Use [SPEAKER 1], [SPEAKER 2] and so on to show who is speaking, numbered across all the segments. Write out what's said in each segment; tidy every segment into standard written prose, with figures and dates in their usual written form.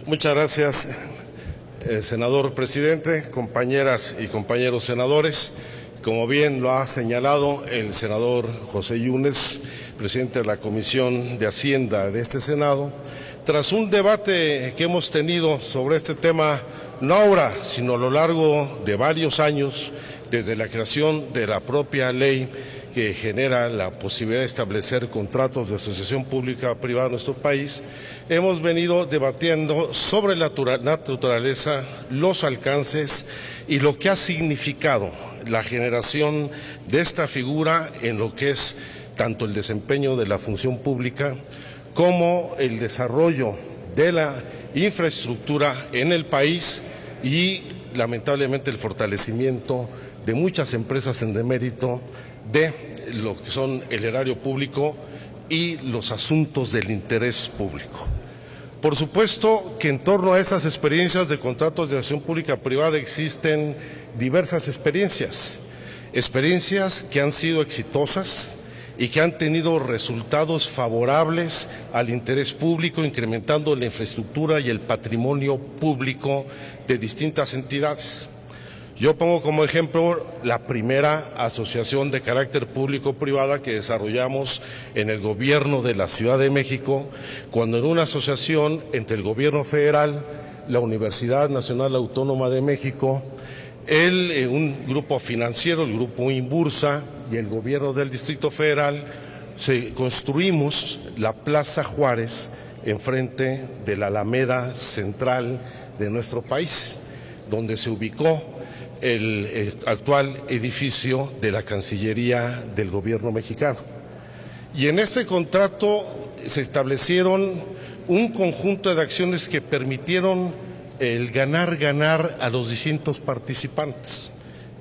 [SPEAKER 1] Muchas gracias, senador presidente, compañeras y compañeros senadores. Como bien lo ha señalado el senador José Yunes, presidente de la Comisión de Hacienda de este Senado, tras un debate que hemos tenido sobre este tema, no ahora, sino a lo largo de varios años, desde la creación de la propia ley que genera la posibilidad de establecer contratos de asociación pública-privada en nuestro país, hemos venido debatiendo sobre la naturaleza, los alcances y lo que ha significado la generación de esta figura en lo que es tanto el desempeño de la función pública como el desarrollo de la infraestructura en el país y, lamentablemente, el fortalecimiento de muchas empresas en demérito de lo que son el erario público y los asuntos del interés público. Por supuesto que en torno a esas experiencias de contratos de acción pública-privada existen diversas experiencias que han sido exitosas y que han tenido resultados favorables al interés público, incrementando la infraestructura y el patrimonio público de distintas entidades. Yo pongo como ejemplo la primera asociación de carácter público-privada que desarrollamos en el gobierno de la Ciudad de México, cuando en una asociación entre el gobierno federal, la Universidad Nacional Autónoma de México, un grupo financiero, el grupo Inbursa y el gobierno del Distrito Federal, construimos la Plaza Juárez enfrente de la Alameda Central de nuestro país, donde se ubicó el actual edificio de la Cancillería del gobierno mexicano. Y en este contrato se establecieron un conjunto de acciones que permitieron el ganar a los distintos participantes.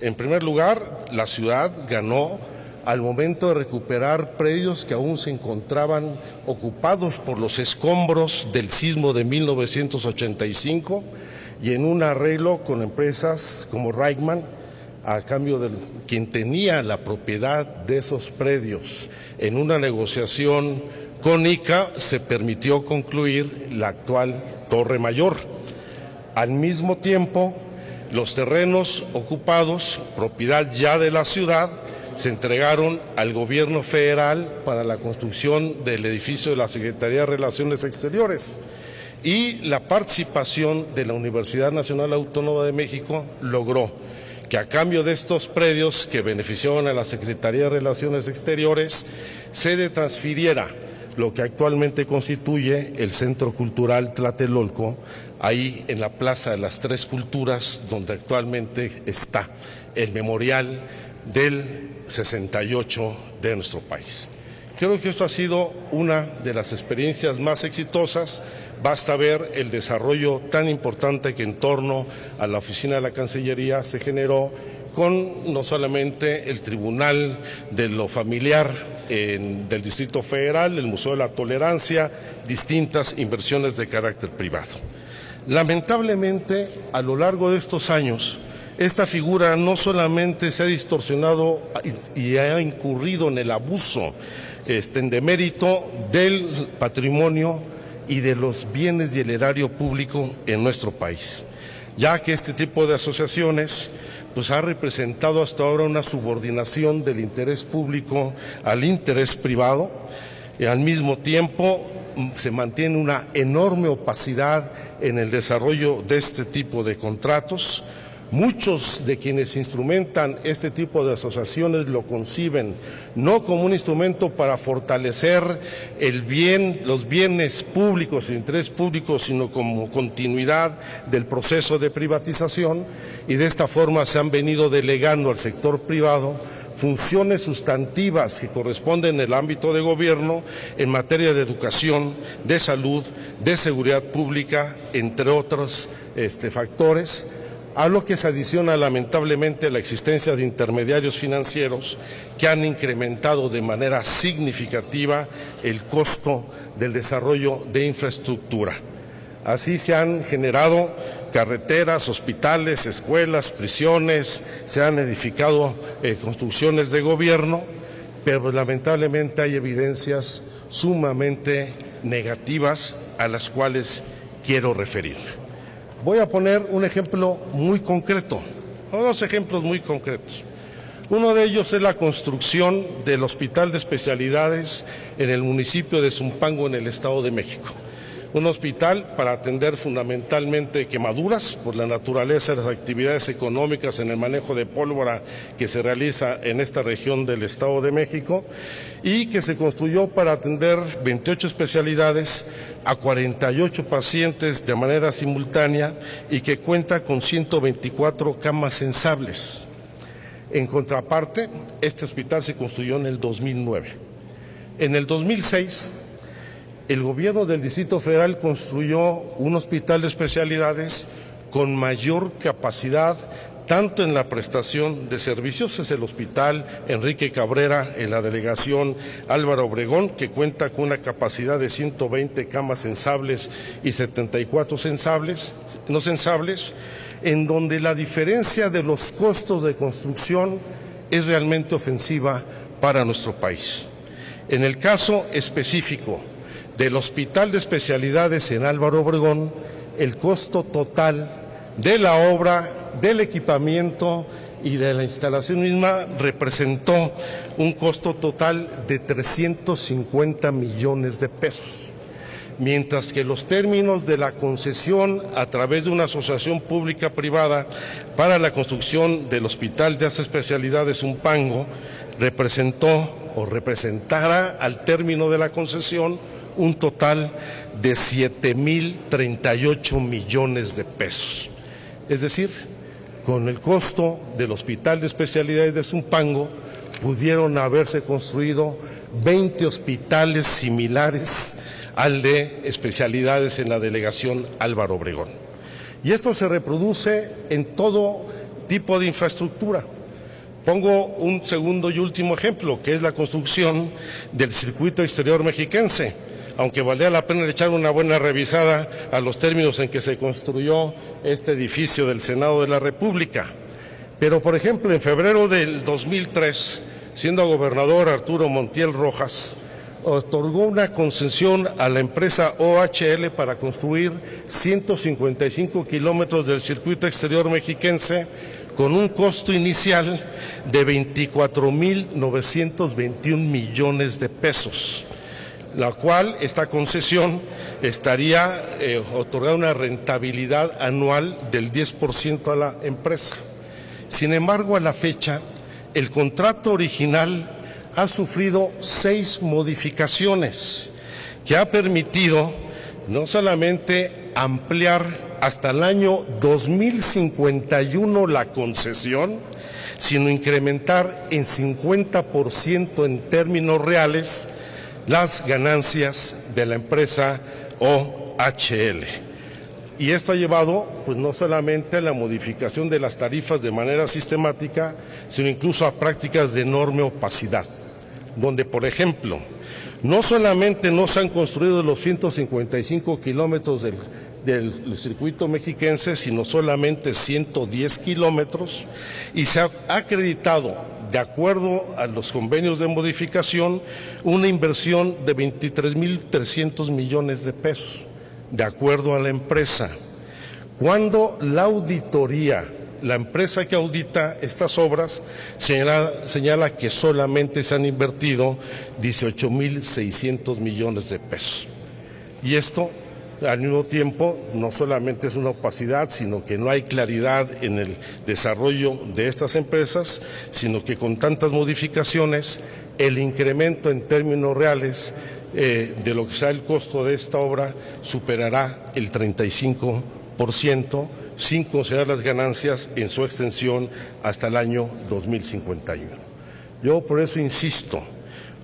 [SPEAKER 1] En primer lugar, la ciudad ganó al momento de recuperar predios que aún se encontraban ocupados por los escombros del sismo de 1985, y en un arreglo con empresas como Reichmann, a cambio de quien tenía la propiedad de esos predios. En una negociación con ICA se permitió concluir la actual Torre Mayor. Al mismo tiempo, los terrenos ocupados, propiedad ya de la ciudad, se entregaron al gobierno federal para la construcción del edificio de la Secretaría de Relaciones Exteriores. Y la participación de la Universidad Nacional Autónoma de México logró que, a cambio de estos predios que beneficiaron a la Secretaría de Relaciones Exteriores, se transfiriera lo que actualmente constituye el Centro Cultural Tlatelolco, ahí en la Plaza de las Tres Culturas, donde actualmente está el memorial del 68 de nuestro país. Creo que esto ha sido una de las experiencias más exitosas. Basta ver el desarrollo tan importante que en torno a la oficina de la Cancillería se generó con no solamente el Tribunal de lo Familiar del Distrito Federal, el Museo de la Tolerancia, distintas inversiones de carácter privado. Lamentablemente, a lo largo de estos años, esta figura no solamente se ha distorsionado y ha incurrido en el abuso en demérito del patrimonio y de los bienes y el erario público en nuestro país, ya que este tipo de asociaciones ha representado hasta ahora una subordinación del interés público al interés privado, y al mismo tiempo se mantiene una enorme opacidad en el desarrollo de este tipo de contratos. Muchos de quienes instrumentan este tipo de asociaciones lo conciben no como un instrumento para fortalecer los bienes públicos, el interés público, sino como continuidad del proceso de privatización, y de esta forma se han venido delegando al sector privado funciones sustantivas que corresponden en el ámbito de gobierno en materia de educación, de salud, de seguridad pública, entre otros factores, a lo que se adiciona lamentablemente la existencia de intermediarios financieros que han incrementado de manera significativa el costo del desarrollo de infraestructura. Así se han generado carreteras, hospitales, escuelas, prisiones, se han edificado construcciones de gobierno, pero lamentablemente hay evidencias sumamente negativas a las cuales quiero referirme. Voy a poner un ejemplo muy concreto, o dos ejemplos muy concretos. Uno de ellos es la construcción del Hospital de Especialidades en el municipio de Zumpango, en el Estado de México. Un hospital para atender fundamentalmente quemaduras por la naturaleza de las actividades económicas en el manejo de pólvora que se realiza en esta región del Estado de México y que se construyó para atender 28 especialidades a 48 pacientes de manera simultánea y que cuenta con 124 camas sensables. En contraparte, este hospital se construyó en el 2009. En el 2006, el gobierno del Distrito Federal construyó un hospital de especialidades con mayor capacidad, tanto en la prestación de servicios, es el Hospital Enrique Cabrera en la delegación Álvaro Obregón, que cuenta con una capacidad de 120 camas sensables y 74 no sensables, en donde la diferencia de los costos de construcción es realmente ofensiva para nuestro país. En el caso específico del Hospital de Especialidades en Álvaro Obregón, el costo total de la obra, del equipamiento y de la instalación misma representó un costo total de 350 millones de pesos. Mientras que los términos de la concesión a través de una asociación pública-privada para la construcción del Hospital de Especialidades Zumpango representó o representará al término de la concesión un total de 7,038 millones de pesos. Es decir, con el costo del Hospital de Especialidades de Zumpango pudieron haberse construido 20 hospitales similares al de especialidades en la delegación Álvaro Obregón. Y esto se reproduce en todo tipo de infraestructura. Pongo un segundo y último ejemplo, que es la construcción del circuito exterior mexiquense, aunque valdría la pena echar una buena revisada a los términos en que se construyó este edificio del Senado de la República. Pero, por ejemplo, en febrero del 2003, siendo gobernador Arturo Montiel Rojas, otorgó una concesión a la empresa OHL para construir 155 kilómetros del circuito exterior mexiquense con un costo inicial de 24,921 millones de pesos, la cual esta concesión estaría otorgando una rentabilidad anual del 10% a la empresa. Sin embargo, a la fecha, el contrato original ha sufrido 6 modificaciones que ha permitido no solamente ampliar hasta el año 2051 la concesión, sino incrementar en 50% en términos reales las ganancias de la empresa OHL. Y esto ha llevado, pues, no solamente a la modificación de las tarifas de manera sistemática, sino incluso a prácticas de enorme opacidad, donde, por ejemplo, no solamente no se han construido los 155 kilómetros del circuito mexiquense, sino solamente 110 kilómetros, y se ha acreditado, de acuerdo a los convenios de modificación, una inversión de 23,300 millones de pesos, de acuerdo a la empresa. Cuando la auditoría, la empresa que audita estas obras, señala que solamente se han invertido 18,600 millones de pesos. Y esto, al mismo tiempo, no solamente es una opacidad, sino que no hay claridad en el desarrollo de estas empresas, sino que con tantas modificaciones, el incremento en términos reales de lo que sea el costo de esta obra superará el 35%, sin considerar las ganancias en su extensión hasta el año 2051. Yo por eso insisto,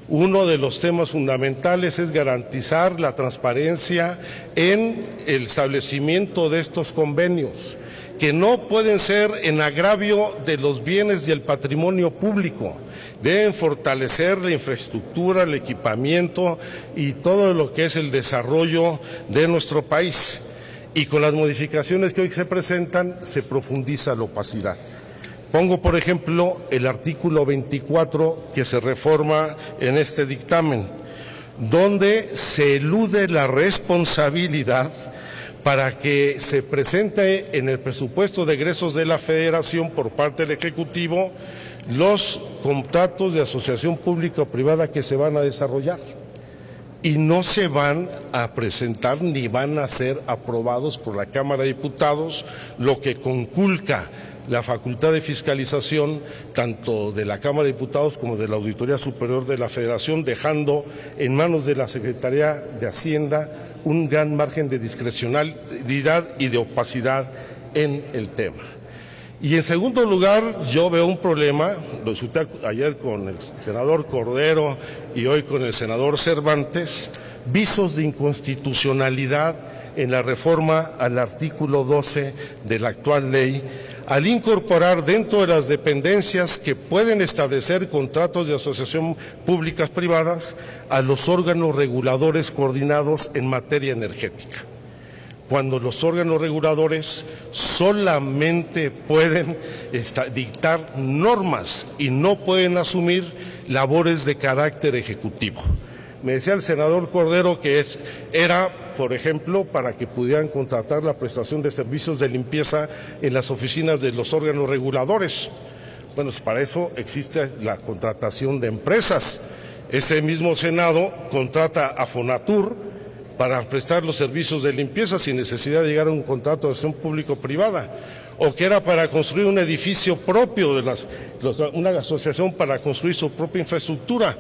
[SPEAKER 1] uno de los temas fundamentales es garantizar la transparencia en el establecimiento de estos convenios, que no pueden ser en agravio de los bienes y el patrimonio público. Deben fortalecer la infraestructura, el equipamiento y todo lo que es el desarrollo de nuestro país. Y con las modificaciones que hoy se presentan, se profundiza la opacidad. Pongo, por ejemplo, el artículo 24 que se reforma en este dictamen, donde se elude la responsabilidad para que se presente en el presupuesto de egresos de la Federación por parte del Ejecutivo los contratos de asociación pública o privada que se van a desarrollar y no se van a presentar ni van a ser aprobados por la Cámara de Diputados, lo que conculca la facultad de fiscalización tanto de la Cámara de Diputados como de la Auditoría Superior de la Federación, dejando en manos de la Secretaría de Hacienda un gran margen de discrecionalidad y de opacidad en el tema. Y en segundo lugar, yo veo un problema, lo discutí ayer con el senador Cordero y hoy con el senador Cervantes, visos de inconstitucionalidad en la reforma al artículo 12 de la actual ley, al incorporar dentro de las dependencias que pueden establecer contratos de asociación públicas privadas a los órganos reguladores coordinados en materia energética, cuando los órganos reguladores solamente pueden dictar normas y no pueden asumir labores de carácter ejecutivo. Me decía el senador Cordero que era, por ejemplo, para que pudieran contratar la prestación de servicios de limpieza en las oficinas de los órganos reguladores. Bueno, pues para eso existe la contratación de empresas. Ese mismo Senado contrata a Fonatur para prestar los servicios de limpieza sin necesidad de llegar a un contrato de asociación público-privada, o que era para construir un edificio propio, una asociación para construir su propia infraestructura.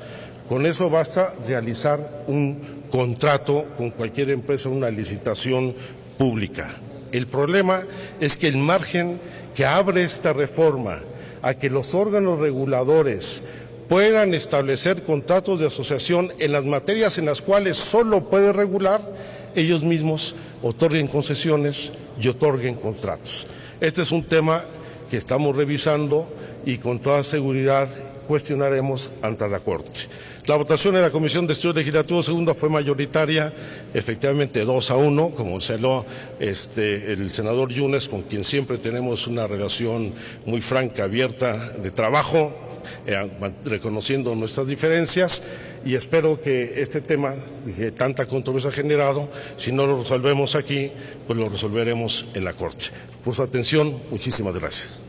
[SPEAKER 1] Con eso basta realizar un contrato con cualquier empresa, una licitación pública. El problema es que el margen que abre esta reforma a que los órganos reguladores puedan establecer contratos de asociación en las materias en las cuales solo puede regular, ellos mismos otorguen concesiones y otorguen contratos. Este es un tema que estamos revisando y con toda seguridad cuestionaremos ante la Corte. La votación en la Comisión de Estudios Legislativos segunda fue mayoritaria, efectivamente 2-1, como señaló el senador Yunes, con quien siempre tenemos una relación muy franca, abierta de trabajo, reconociendo nuestras diferencias, y espero que este tema que tanta controversia ha generado, si no lo resolvemos aquí, pues lo resolveremos en la Corte. Por su atención, muchísimas gracias.